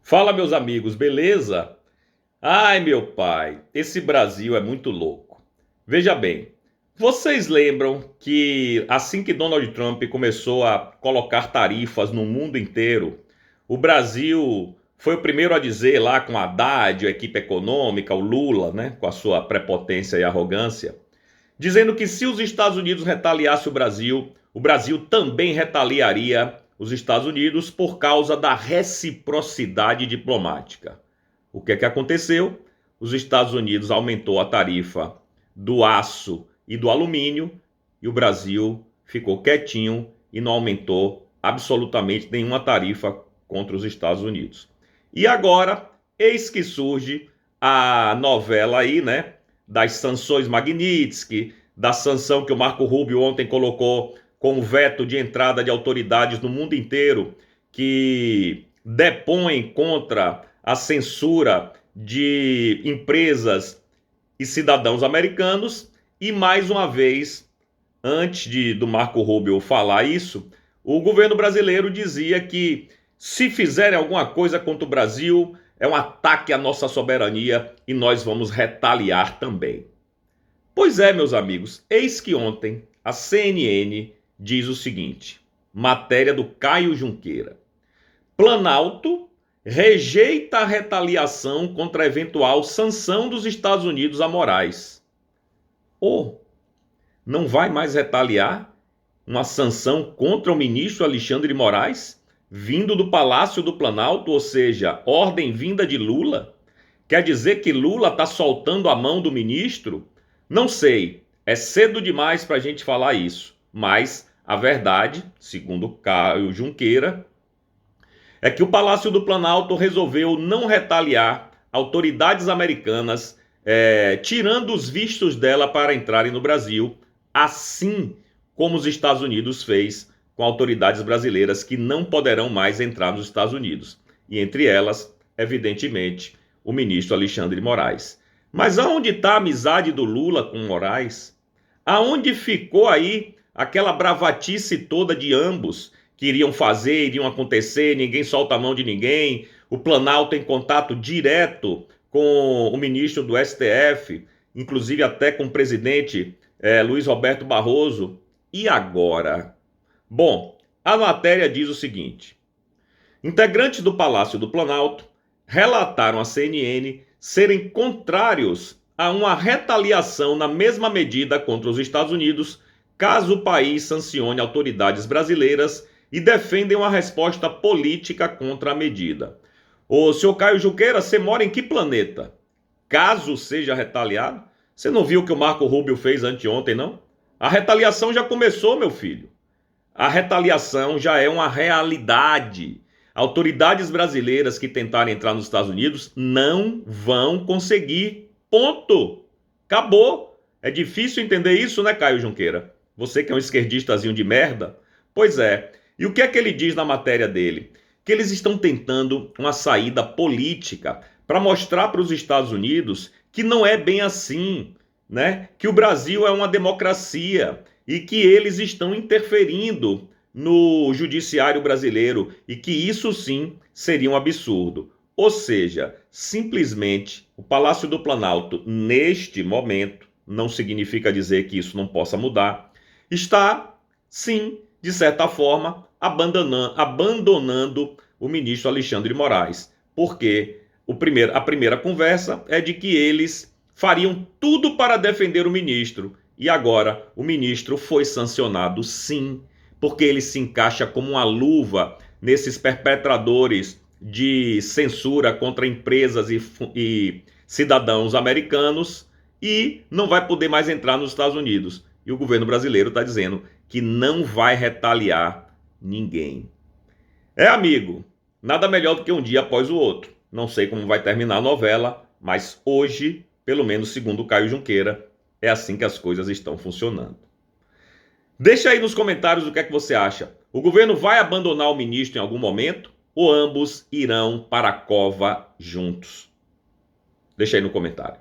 Fala, meus amigos, beleza? Ai, meu pai, esse Brasil é muito louco. Veja bem, vocês lembram que assim que Donald Trump começou a colocar tarifas no mundo inteiro, o Brasil foi o primeiro a dizer lá com a Haddad, a equipe econômica, o Lula, né, com a sua prepotência e arrogância, dizendo que se os Estados Unidos retaliassem o Brasil também retaliaria os Estados Unidos por causa da reciprocidade diplomática. O que é que aconteceu? Os Estados Unidos aumentou a tarifa do aço e do alumínio e o Brasil ficou quietinho e não aumentou absolutamente nenhuma tarifa contra os Estados Unidos. E agora, eis que surge a novela aí, né, das sanções Magnitsky, da sanção que o Marco Rubio ontem colocou com o veto de entrada de autoridades no mundo inteiro que depõem contra a censura de empresas e cidadãos americanos. E mais uma vez, do Marco Rubio falar isso, o governo brasileiro dizia que se fizerem alguma coisa contra o Brasil, é um ataque à nossa soberania e nós vamos retaliar também. Pois é, meus amigos, eis que ontem a CNN diz o seguinte, matéria do Caio Junqueira: Planalto rejeita a retaliação contra a eventual sanção dos Estados Unidos a Moraes. Não vai mais retaliar uma sanção contra o ministro Alexandre de Moraes, vindo do Palácio do Planalto, ou seja, ordem vinda de Lula? Quer dizer que Lula está soltando a mão do ministro? Não sei, é cedo demais para a gente falar isso, mas a verdade, segundo Caio Junqueira, é que o Palácio do Planalto resolveu não retaliar autoridades americanas, tirando os vistos dela para entrarem no Brasil, assim como os Estados Unidos fez com autoridades brasileiras que não poderão mais entrar nos Estados Unidos. E entre elas, evidentemente, o ministro Alexandre de Moraes. Mas aonde está a amizade do Lula com Moraes? Aonde ficou aí aquela bravatice toda de ambos que iriam fazer, iriam acontecer, ninguém solta a mão de ninguém, o Planalto em contato direto com o ministro do STF, inclusive até com o presidente Luiz Roberto Barroso. E agora? Bom, a matéria diz o seguinte: integrantes do Palácio do Planalto relataram à CNN serem contrários a uma retaliação na mesma medida contra os Estados Unidos, caso o país sancione autoridades brasileiras, e defendem uma resposta política contra a medida. Ô, senhor Caio Junqueira, você mora em que planeta? Caso seja retaliado, você não viu o que o Marco Rubio fez anteontem, não? A retaliação já começou, meu filho. A retaliação já é uma realidade. Autoridades brasileiras que tentarem entrar nos Estados Unidos não vão conseguir. Ponto. Acabou. É difícil entender isso, né, Caio Junqueira? Você que é um esquerdistazinho de merda. Pois é. E o que é que ele diz na matéria dele? Que eles estão tentando uma saída política para mostrar para os Estados Unidos que não é bem assim, né? Que o Brasil é uma democracia e que eles estão interferindo no judiciário brasileiro e que isso sim seria um absurdo. Ou seja, simplesmente o Palácio do Planalto, neste momento, não significa dizer que isso não possa mudar, está, sim, de certa forma, abandonando o ministro Alexandre de Moraes. Porque a primeira conversa é de que eles fariam tudo para defender o ministro. E agora o ministro foi sancionado, sim, porque ele se encaixa como uma luva nesses perpetradores de censura contra empresas e cidadãos americanos e não vai poder mais entrar nos Estados Unidos. E o governo brasileiro está dizendo que não vai retaliar ninguém. Amigo, nada melhor do que um dia após o outro. Não sei como vai terminar a novela, mas hoje, pelo menos segundo o Caio Junqueira, é assim que as coisas estão funcionando. Deixa aí nos comentários o que é que você acha. O governo vai abandonar o ministro em algum momento ou ambos irão para a cova juntos? Deixa aí no comentário.